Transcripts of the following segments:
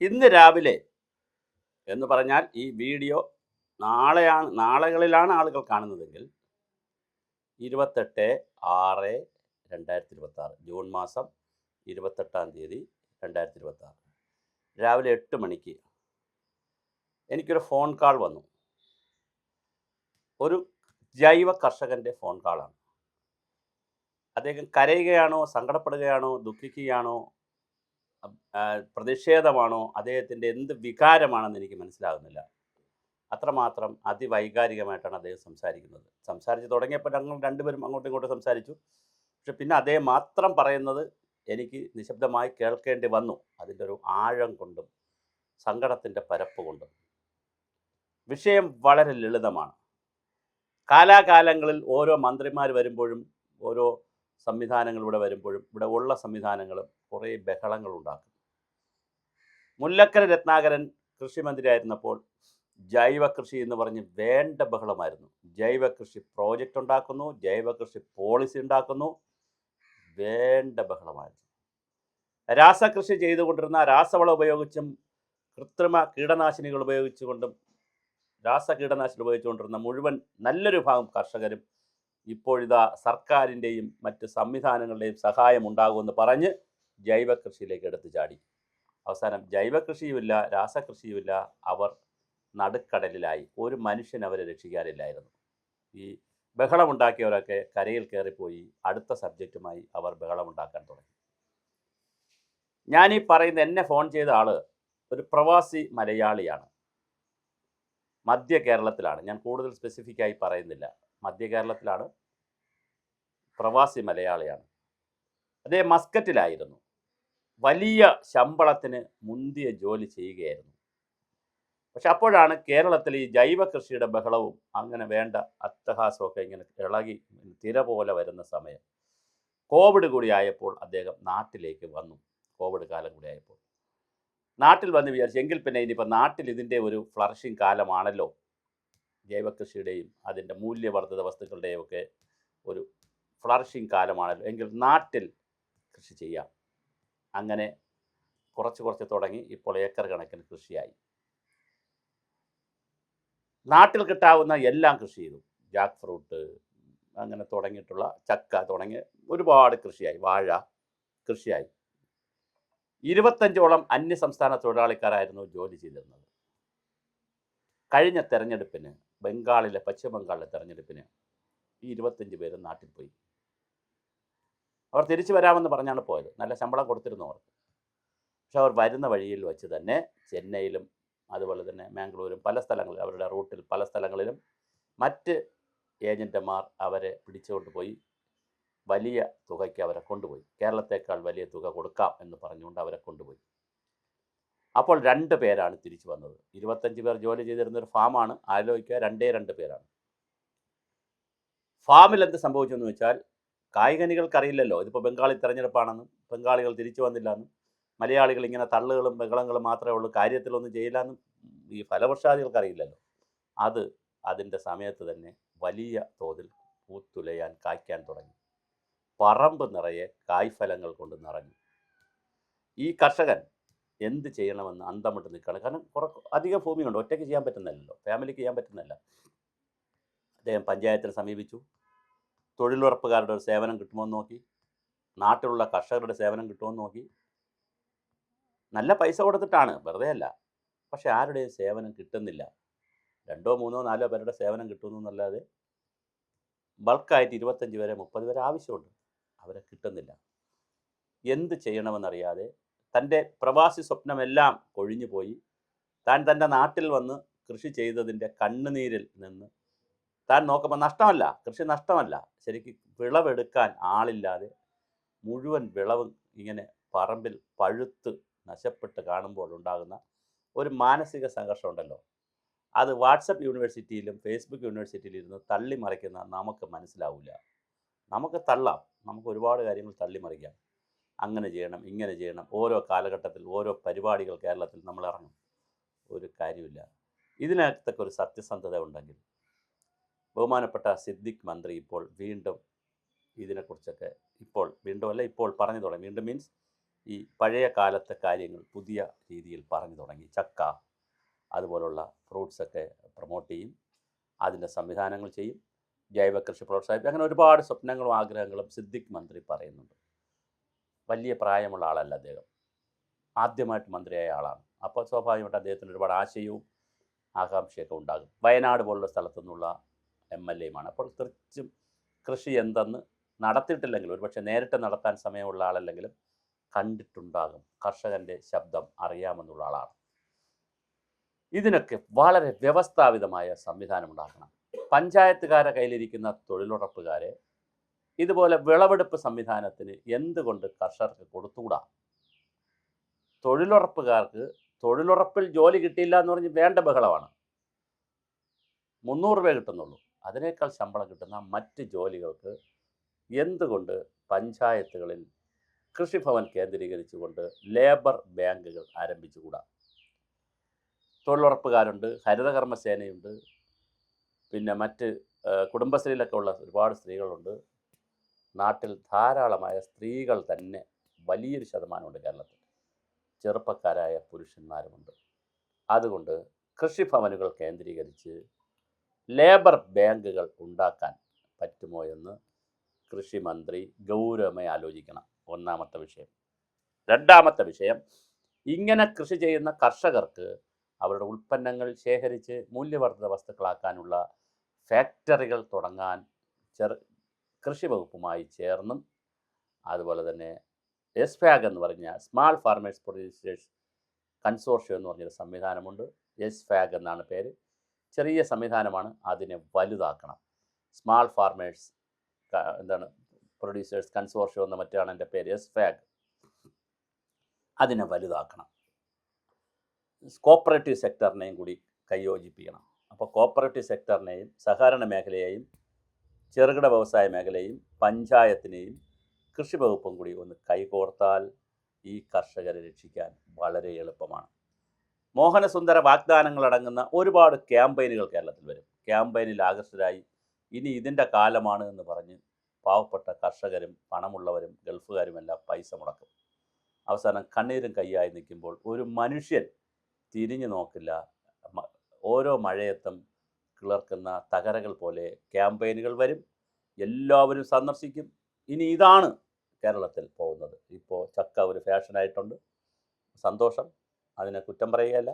ഇന്ന് രാവിലെ എന്ന് പറഞ്ഞാൽ ഈ വീഡിയോ നാളുകളിലാണ് ആളുകൾ കാണുന്നതെങ്കിൽ 28/6/2026 ജൂൺ മാസം 28-ാം തീയതി 2026 രാവിലെ 8 മണിക്ക് എനിക്കൊരു ഫോൺ കാൾ വന്നു. ഒരു ജൈവ കർഷകൻ്റെ ഫോൺ കാളാണ്. അദ്ദേഹം കരയുകയാണോ, സങ്കടപ്പെടുകയാണോ, ദുഃഖിക്കുകയാണോ, പ്രതിഷേധമാണോ, അദ്ദേഹത്തിൻ്റെ എന്ത് വികാരമാണെന്ന് എനിക്ക് മനസ്സിലാകുന്നില്ല. അത്രമാത്രം അതിവൈകാരികമായിട്ടാണ് അദ്ദേഹം സംസാരിച്ച് തുടങ്ങിയപ്പോൾ ഞങ്ങൾ രണ്ടുപേരും അങ്ങോട്ടും ഇങ്ങോട്ടും സംസാരിച്ചു. പക്ഷെ പിന്നെ അദ്ദേഹം മാത്രം പറയുന്നത് എനിക്ക് നിശബ്ദമായി കേൾക്കേണ്ടി വന്നു. അതിൻ്റെ ഒരു ആഴം കൊണ്ടും സങ്കടത്തിൻ്റെ പരപ്പ് കൊണ്ടും. വിഷയം വളരെ ലളിതമാണ്. കാലാകാലങ്ങളിൽ ഓരോ മന്ത്രിമാർ വരുമ്പോഴും ഓരോ സംവിധാനങ്ങൾ ഇവിടെ വരുമ്പോഴും ഇവിടെ ഉള്ള സംവിധാനങ്ങളും കുറേ ബഹളങ്ങൾ ഉണ്ടാക്കും. മുല്ലക്കര രത്നാകരൻ കൃഷിമന്ത്രിയായിരുന്നപ്പോൾ ജൈവ കൃഷി എന്ന് പറഞ്ഞ് വേണ്ട ബഹളമായിരുന്നു. ജൈവ കൃഷി പ്രോജക്റ്റ് ഉണ്ടാക്കുന്നു, ജൈവ കൃഷി പോളിസി ഉണ്ടാക്കുന്നു, വേണ്ട ബഹളമായിരുന്നു. രാസകൃഷി ചെയ്തുകൊണ്ടിരുന്ന രാസവളം ഉപയോഗിച്ചും കൃത്രിമ കീടനാശിനികൾ ഉപയോഗിച്ചുകൊണ്ടും രാസകീടനാശിനി ഉപയോഗിച്ചുകൊണ്ടിരുന്ന മുഴുവൻ നല്ലൊരു ഭാഗം കർഷകരും ഇപ്പോഴിതാ സർക്കാരിൻ്റെയും മറ്റ് സംവിധാനങ്ങളുടെയും സഹായം ഉണ്ടാകുമെന്ന് പറഞ്ഞ് ജൈവ കൃഷിയിലേക്ക് എടുത്തു ചാടി. അവസാനം ജൈവ കൃഷിയുമില്ല, രാസകൃഷിയുമില്ല. അവർ നടുക്കടലിലായി. ഒരു മനുഷ്യൻ അവരെ രക്ഷിക്കാനില്ലായിരുന്നു. ഈ ബഹളമുണ്ടാക്കിയവരൊക്കെ കരയിൽ കയറിപ്പോയി അടുത്ത സബ്ജക്റ്റുമായി അവർ ബഹളമുണ്ടാക്കാൻ തുടങ്ങി. ഞാനീ പറയുന്ന എന്നെ ഫോൺ ചെയ്ത ആൾ ഒരു പ്രവാസി മലയാളിയാണ്. മധ്യ കേരളത്തിലാണ്. ഞാൻ കൂടുതൽ സ്പെസിഫിക്കായി പറയുന്നില്ല. മധ്യ കേരളത്തിലാണ്. പ്രവാസി മലയാളിയാണ്. അദ്ദേഹം മസ്കറ്റിലായിരുന്നു. വലിയ ശമ്പളത്തിന് മുന്തിയ ജോലി ചെയ്യുകയായിരുന്നു. പക്ഷെ അപ്പോഴാണ് കേരളത്തിൽ ഈ ജൈവ കൃഷിയുടെ ബഹളവും അങ്ങനെ വേണ്ട അട്ടഹാസമൊക്കെ ഇങ്ങനെ ഇളകി തിര പോലെ വരുന്ന സമയം. കോവിഡ് കൂടി ആയപ്പോൾ അദ്ദേഹം നാട്ടിലേക്ക് വന്നു. കോവിഡ് കാലം കൂടി ആയപ്പോൾ നാട്ടിൽ വന്ന് വിചാരിച്ചു എങ്കിൽ പിന്നെ ഇനിയിപ്പോൾ നാട്ടിൽ ഇതിൻ്റെ ഒരു ഫ്ലറിഷിങ് കാലമാണല്ലോ, ജൈവ കൃഷിയുടെയും അതിൻ്റെ മൂല്യവർദ്ധിത വസ്തുക്കളുടെയും ഒക്കെ ഒരു ഫ്ലറിഷിങ് കാലമാണല്ലോ, എങ്കിൽ നാട്ടിൽ കൃഷി ചെയ്യാം. അങ്ങനെ കുറച്ച് തുടങ്ങി ഇപ്പോൾ ഏക്കർ കണക്കിന് കൃഷിയായി. നാട്ടിൽ കിട്ടാവുന്ന എല്ലാം കൃഷി ചെയ്തു. ജാക്ക് ഫ്രൂട്ട് അങ്ങനെ തുടങ്ങിയിട്ടുള്ള ചക്ക തുടങ്ങി ഒരുപാട് കൃഷിയായി. വാഴ കൃഷിയായി. 25ഓളം അന്യസംസ്ഥാന തൊഴിലാളിക്കാരായിരുന്നു ജോലി ചെയ്തിരുന്നത്. കഴിഞ്ഞ തെരഞ്ഞെടുപ്പിന് പശ്ചിമ ബംഗാളിലെ തെരഞ്ഞെടുപ്പിന് ഈ 25 പേരും നാട്ടിൽ പോയി. അവർ തിരിച്ചു വരാമെന്ന് പറഞ്ഞാണ് പോയത്. നല്ല ശമ്പളം കൊടുത്തിരുന്നു അവർക്ക്. പക്ഷെ അവർ വരുന്ന വഴിയിൽ വെച്ച് തന്നെ ചെന്നൈയിലും അതുപോലെ തന്നെ മാംഗ്ലൂരും പല സ്ഥലങ്ങളിലും അവരുടെ റൂട്ടിൽ പല സ്ഥലങ്ങളിലും മറ്റ് ഏജൻറ്റുമാർ അവരെ പിടിച്ചുകൊണ്ട് പോയി വലിയ തുകയ്ക്ക് അവരെ കൊണ്ടുപോയി. കേരളത്തേക്കാൾ വലിയ തുക കൊടുക്കാം എന്ന് പറഞ്ഞുകൊണ്ട് അവരെ കൊണ്ടുപോയി. അപ്പോൾ 2 പേരാണ് തിരിച്ചു വന്നത്. 25 പേർ ജോലി ചെയ്തിരുന്നൊരു ഫാമാണ്. ആലോചിക്കുക, 2 പേരാണ്. ഫാമിൽ എന്ത് സംഭവിച്ചു എന്ന് വെച്ചാൽ കായികനികൾക്കറിയില്ലല്ലോ ഇതിപ്പോൾ ബംഗാളി തെരഞ്ഞെടുപ്പാണെന്നും ബംഗാളികൾ തിരിച്ചു വന്നില്ലാന്നും മലയാളികൾ ഇങ്ങനെ തള്ളുകളും ബഹളങ്ങളും മാത്രമേ ഉള്ളൂ, കാര്യത്തിലൊന്നും ചെയ്യില്ലെന്നും ഈ ഫലവൃക്ഷാദികൾക്കറിയില്ലല്ലോ. അതിൻ്റെ സമയത്ത് തന്നെ വലിയ തോതിൽ പൂത്തുലയാൻ കായ്ക്കാൻ തുടങ്ങി. പറമ്പ് നിറയെ കായ്ഫലങ്ങൾ കൊണ്ട് നിറഞ്ഞു. ഈ കർഷകൻ എന്ത് ചെയ്യണമെന്ന് അന്തമിട്ട് നിൽക്കുകയാണ്. കാരണം അധികം ഭൂമിയുണ്ട്, ഒറ്റയ്ക്ക് ചെയ്യാൻ പറ്റുന്നില്ലല്ലോ, ഫാമിലിക്ക് ചെയ്യാൻ പറ്റുന്നില്ല. അദ്ദേഹം പഞ്ചായത്തിനെ സമീപിച്ചു. തൊഴിലുറപ്പുകാരുടെ ഒരു സേവനം കിട്ടുമോ എന്ന് നോക്കി. നാട്ടിലുള്ള കർഷകരുടെ സേവനം കിട്ടുമോ എന്ന് നോക്കി. നല്ല പൈസ കൊടുത്തിട്ടാണ്, വെറുതെ അല്ല. പക്ഷെ ആരുടെയും സേവനം കിട്ടുന്നില്ല. 2, 3, 4 പേരുടെ സേവനം കിട്ടുമെന്നല്ലാതെ ബൾക്കായിട്ട് 25 പേരെ 30 പേരെ ആവശ്യമുണ്ട്. അവരെ കിട്ടുന്നില്ല. എന്ത് ചെയ്യണമെന്നറിയാതെ തൻ്റെ പ്രവാസി സ്വപ്നമെല്ലാം കൊഴിഞ്ഞു പോയി. താൻ തൻ്റെ നാട്ടിൽ വന്ന് കൃഷി ചെയ്തതിൻ്റെ കണ്ണുനീരിൽ നിന്ന് താൻ നോക്കുമ്പോൾ നഷ്ടമല്ല, കൃഷി നഷ്ടമല്ല, ശരിക്കും വിളവെടുക്കാൻ ആളില്ലാതെ മുഴുവൻ വിളവും ഇങ്ങനെ പറമ്പിൽ പഴുത്ത് നശപ്പെട്ട് കാണുമ്പോൾ ഉണ്ടാകുന്ന ഒരു മാനസിക സംഘർഷം ഉണ്ടല്ലോ, അത് വാട്സപ്പ് യൂണിവേഴ്സിറ്റിയിലും ഫേസ്ബുക്ക് യൂണിവേഴ്സിറ്റിയിലും ഇരുന്ന് തള്ളിമറിക്കുന്ന നമുക്ക് മനസ്സിലാവില്ല. നമുക്ക് തള്ളാം, നമുക്ക് ഒരുപാട് കാര്യങ്ങൾ തള്ളിമറിക്കാം. അങ്ങനെ ചെയ്യണം, ഇങ്ങനെ ചെയ്യണം, ഓരോ കാലഘട്ടത്തിൽ ഓരോ പരിപാടികൾ കേരളത്തിൽ നമ്മൾ ഇറങ്ങും. ഒരു കാര്യമില്ല. ഇതിനകത്തൊക്കെ ഒരു സത്യസന്ധത ഉണ്ടെങ്കിൽ ബഹുമാനപ്പെട്ട സിദ്ദിഖ് മന്ത്രി ഇപ്പോൾ വീണ്ടും ഇതിനെക്കുറിച്ചൊക്കെ ഇപ്പോൾ പറഞ്ഞു തുടങ്ങി. വീണ്ടും മീൻസ് ഈ പഴയ കാലത്തെ കാര്യങ്ങൾ പുതിയ രീതിയിൽ പറഞ്ഞു തുടങ്ങി. ചക്ക അതുപോലുള്ള ഫ്രൂട്ട്സൊക്കെ പ്രൊമോട്ട് ചെയ്യും, അതിൻ്റെ സംവിധാനങ്ങൾ ചെയ്യും, ജൈവ കൃഷി പ്രോത്സാഹിപ്പിക്കും. അങ്ങനെ ഒരുപാട് സ്വപ്നങ്ങളും ആഗ്രഹങ്ങളും സിദ്ദിഖ് മന്ത്രി പറയുന്നുണ്ട്. വലിയ പ്രായമുള്ള ആളല്ല അദ്ദേഹം, ആദ്യമായിട്ട് മന്ത്രിയായ ആളാണ്. അപ്പോൾ സ്വാഭാവികമായിട്ട് അദ്ദേഹത്തിന് ഒരുപാട് ആശയവും ആകാംക്ഷയൊക്കെ ഉണ്ടാകും. വയനാട് പോലുള്ള സ്ഥലത്തു നിന്നുള്ള MLA-യുമാണ്. അപ്പോൾ തീർച്ചയായും കൃഷി എന്തെന്ന് നടത്തിയിട്ടില്ലെങ്കിലും, ഒരുപക്ഷെ നേരിട്ട് നടത്താൻ സമയമുള്ള ആളല്ലെങ്കിലും കണ്ടിട്ടുണ്ടാകും, കർഷകൻ്റെ ശബ്ദം അറിയാമെന്നുള്ള ആളാണ്. ഇതിനൊക്കെ വളരെ വ്യവസ്ഥാപിതമായ സംവിധാനം ഉണ്ടാക്കണം. പഞ്ചായത്തുകാരെ കയ്യിലിരിക്കുന്ന തൊഴിലുറപ്പുകാരെ ഇതുപോലെ വിളവെടുപ്പ് സംവിധാനത്തിന് എന്തുകൊണ്ട് കർഷകർക്ക് കൊടുത്തുകൂടാ? തൊഴിലുറപ്പുകാർക്ക് തൊഴിലുറപ്പിൽ ജോലി കിട്ടിയില്ല എന്ന് പറഞ്ഞ് വേണ്ട ബഹളമാണ്. 300 രൂപ കിട്ടുന്നുള്ളൂ. അതിനേക്കാൾ ശമ്പളം കിട്ടുന്ന മറ്റ് ജോലികൾക്ക് എന്തുകൊണ്ട് പഞ്ചായത്തുകളിൽ കൃഷിഭവൻ കേന്ദ്രീകരിച്ചുകൊണ്ട് ലേബർ ബാങ്കുകൾ ആരംഭിച്ചുകൂടാ? തൊഴിലുറപ്പുകാരുണ്ട്, ഹരിതകർമ്മസേനയുണ്ട്, പിന്നെ മറ്റ് കുടുംബശ്രീയിലൊക്കെ ഉള്ള ഒരുപാട് സ്ത്രീകളുണ്ട്. നാട്ടിൽ ധാരാളമായ സ്ത്രീകൾ തന്നെ വലിയൊരു ശതമാനമുണ്ട് കേരളത്തിൽ. ചെറുപ്പക്കാരായ പുരുഷന്മാരുമുണ്ട്. അതുകൊണ്ട് കൃഷിഭവനുകൾ കേന്ദ്രീകരിച്ച് ലേബർ ബാങ്കുകൾ ഉണ്ടാക്കാൻ പറ്റുമോ എന്ന് കൃഷി മന്ത്രി ഗൗരവമായി ആലോചിക്കണം. ഒന്നാമത്തെ വിഷയം. രണ്ടാമത്തെ വിഷയം, ഇങ്ങനെ കൃഷി ചെയ്യുന്ന കർഷകർക്ക് അവരുടെ ഉൽപ്പന്നങ്ങൾ ശേഖരിച്ച് മൂല്യവർദ്ധിത വസ്തുക്കളാക്കാനുള്ള ഫാക്ടറികൾ തുടങ്ങാൻ കൃഷി വകുപ്പുമായി ചേർന്നും, അതുപോലെ തന്നെ SFAG എന്ന് പറഞ്ഞ സ്മാൾ ഫാർമേഴ്സ് പ്രൊഡ്യൂസേഴ്സ് കൺസോർഷ്യം എന്ന് പറഞ്ഞൊരു സംവിധാനമുണ്ട്. SFAG എന്നാണ് പേര്. ചെറിയ സംവിധാനമാണ്, അതിനെ വലുതാക്കണം. സ്മാൾ ഫാർമേഴ്സ് പ്രൊഡ്യൂസേഴ്സ് കൺസോർഷ്യം എന്ന മറ്റാണ് എൻ്റെ പേര്, SFAG. അതിനെ വലുതാക്കണം. കോപ്പറേറ്റീവ് സെക്ടറിനെയും കൂടി കൈയോജിപ്പിക്കണം. അപ്പോൾ കോപ്പറേറ്റീവ് സെക്ടറിനെയും സഹകരണ മേഖലയെയും ചെറുകിട വ്യവസായ മേഖലയെയും പഞ്ചായത്തിനെയും കൃഷി വകുപ്പും കൂടി ഒന്ന് കൈകോർത്താൽ ഈ കർഷകരെ രക്ഷിക്കാൻ വളരെ എളുപ്പമാണ്. മോഹനസുന്ദര വാഗ്ദാനങ്ങളടങ്ങുന്ന ഒരുപാട് ക്യാമ്പയിനുകൾ കേരളത്തിൽ വരും. ക്യാമ്പയിനിൽ ആകർഷകരായി ഇനി ഇതിൻ്റെ കാലമാണ് എന്ന് പറഞ്ഞ് പാവപ്പെട്ട കർഷകരും പണമുള്ളവരും ഗൾഫുകാരുമെല്ലാം പൈസ മുടക്കും. അവസാനം കണ്ണീരും കയ്യായി നിൽക്കുമ്പോൾ ഒരു മനുഷ്യൻ തിരിഞ്ഞു നോക്കില്ല. ഓരോ മഴയത്തും കിളർക്കുന്ന തകരകൾ പോലെ ക്യാമ്പയിനുകൾ വരും, എല്ലാവരും സന്ദർശിക്കും. ഇനി ഇതാണ് കേരളത്തിൽ പോകുന്നത്. ഇപ്പോൾ ചക്ക ഒരു ഫാഷനായിട്ടുണ്ട്, സന്തോഷം, അതിനെ കുറ്റം പറയുകയല്ല.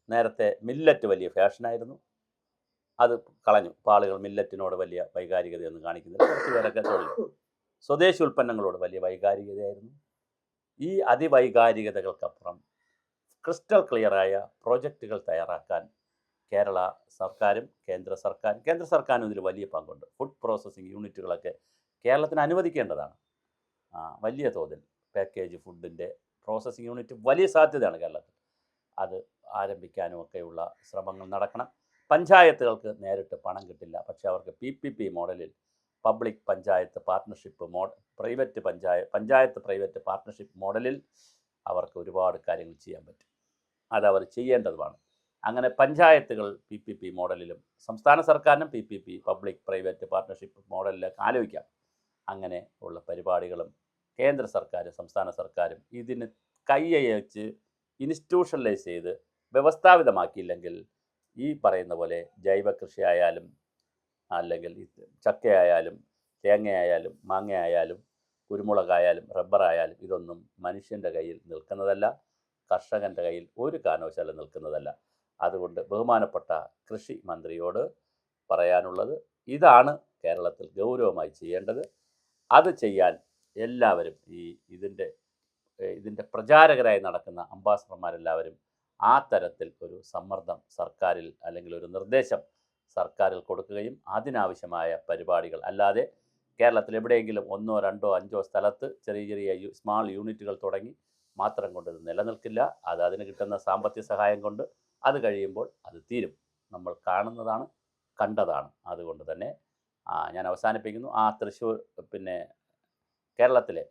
നേരത്തെ മില്ലറ്റ് വലിയ ഫാഷനായിരുന്നു, അത് കളഞ്ഞു. ഇപ്പോൾ ആളുകൾ മില്ലറ്റിനോട് വലിയ വൈകാരികതയൊന്നും കാണിക്കുന്നില്ല. കുറച്ച് പേരൊക്കെ സ്വദേശി ഉൽപ്പന്നങ്ങളോട് വലിയ വൈകാരികതയായിരുന്നു. ഈ അതിവൈകാരികതകൾക്കപ്പുറം ക്രിസ്റ്റൽ ക്ലിയറായ പ്രോജക്റ്റുകൾ തയ്യാറാക്കാൻ കേരള സർക്കാരും കേന്ദ്ര സർക്കാരും ഇതിൽ വലിയ പങ്കുണ്ട്. ഫുഡ് പ്രോസസ്സിംഗ് യൂണിറ്റുകളൊക്കെ കേരളത്തിന് അനുവദിക്കേണ്ടതാണ്. വലിയ തോതിൽ പാക്കേജ് ഫുഡിൻ്റെ പ്രോസസ്സിംഗ് യൂണിറ്റ് വലിയ സാധ്യതയാണ് കേരളത്തിൽ. അത് ആരംഭിക്കാനും ഒക്കെയുള്ള ശ്രമങ്ങൾ നടക്കണം. പഞ്ചായത്തുകൾക്ക് നേരിട്ട് പണം കിട്ടില്ല, പക്ഷേ അവർക്ക് PPP മോഡലിൽ public panchayat partnership panchayat private partnership മോഡലിൽ അവർക്ക് ഒരുപാട് കാര്യങ്ങൾ ചെയ്യാൻ പറ്റും. അതവർ ചെയ്യേണ്ടതുമാണ്. അങ്ങനെ പഞ്ചായത്തുകൾ PPP മോഡലിലും സംസ്ഥാന സർക്കാരിനും PPP പബ്ലിക് പ്രൈവറ്റ് പാർട്ട്ണർഷിപ്പ് മോഡലിലൊക്കെ ആലോചിക്കാം. അങ്ങനെ ഉള്ള പരിപാടികളും കേന്ദ്ര സർക്കാരും സംസ്ഥാന സർക്കാരും ഇതിന് കൈയച്ച് ഇൻസ്റ്റിറ്റ്യൂഷണലൈസ് ചെയ്ത് വ്യവസ്ഥാപിതമാക്കിയില്ലെങ്കിൽ ഈ പറയുന്ന പോലെ ജൈവ കൃഷി ആയാലും അല്ലെങ്കിൽ ചക്കയായാലും തേങ്ങയായാലും മാങ്ങയായാലും കുരുമുളകായാലും റബ്ബറായാലും ഇതൊന്നും മനുഷ്യൻ്റെ കയ്യിൽ നിൽക്കുന്നതല്ല, കർഷകൻ്റെ കയ്യിൽ ഒരു കാരണവശാലും നിൽക്കുന്നതല്ല. അതുകൊണ്ട് ബഹുമാനപ്പെട്ട കൃഷി മന്ത്രിയോട് പറയാനുള്ളത് ഇതാണ് കേരളത്തിൽ ഗൗരവമായി ചെയ്യേണ്ടത്. അത് ചെയ്യാൻ എല്ലാവരും ഇതിൻ്റെ പ്രചാരകരായി നടക്കുന്ന അംബാസഡർമാരെല്ലാവരും ആ തരത്തിൽ ഒരു സമ്മർദ്ദം സർക്കാരിൽ അല്ലെങ്കിൽ ഒരു നിർദ്ദേശം സർക്കാരിൽ കൊടുക്കുകയും അതിനാവശ്യമായ പരിപാടികൾ, അല്ലാതെ കേരളത്തിൽ എവിടെയെങ്കിലും 1, 2, 5 സ്ഥലത്ത് ചെറിയ ചെറിയ സ്മാൾ യൂണിറ്റുകൾ തുടങ്ങി മാത്രം കൊണ്ട് ഇത് നിലനിൽക്കില്ല. അതിന് കിട്ടുന്ന സാമ്പത്തിക സഹായം കൊണ്ട് അത് കഴിയുമ്പോൾ അത് തീരും. നമ്മൾ കാണുന്നതാണ്, കണ്ടതാണ്. അതുകൊണ്ട് തന്നെ ഞാൻ അവസാനിപ്പിക്കുന്നു. തൃശ്ശൂർ കേരളത്തിലെ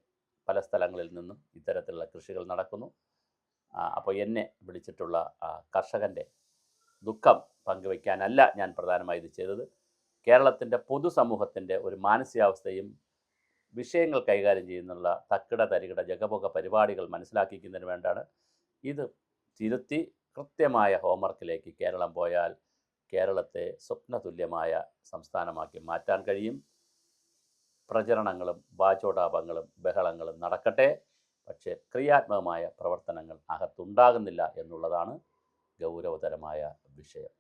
പല സ്ഥലങ്ങളിൽ നിന്നും ഇത്തരത്തിലുള്ള കൃഷികൾ നടക്കുന്നു. അപ്പോൾ എന്നെ വിളിച്ചിട്ടുള്ള കർഷകൻ്റെ ദുഃഖം പങ്കുവയ്ക്കാനല്ല ഞാൻ പ്രധാനമായി ഇത് ചെയ്തത്. കേരളത്തിൻ്റെ പൊതുസമൂഹത്തിൻ്റെ ഒരു മാനസികാവസ്ഥയും വിഷയങ്ങൾ കൈകാര്യം ചെയ്യുന്നുള്ള തക്കിട തരികിട ജഗപൊക പരിപാടികൾ മനസ്സിലാക്കിക്കുന്നതിന് വേണ്ടിയാണ് ഇത് തിരുത്തി കൃത്യമായ ഹോംവർക്കിലേക്ക് കേരളം പോയാൽ കേരളത്തെ സ്വപ്നതുല്യമായ സംസ്ഥാനമാക്കി മാറ്റാൻ കഴിയും. പ്രചരണങ്ങളും വാചോടാപങ്ങളും ബഹളങ്ങളും നടക്കട്ടെ, പക്ഷേ ക്രിയാത്മകമായ പ്രവർത്തനങ്ങൾ അകത്തുണ്ടാകുന്നില്ല എന്നുള്ളതാണ് ഗൗരവതരമായ വിഷയം.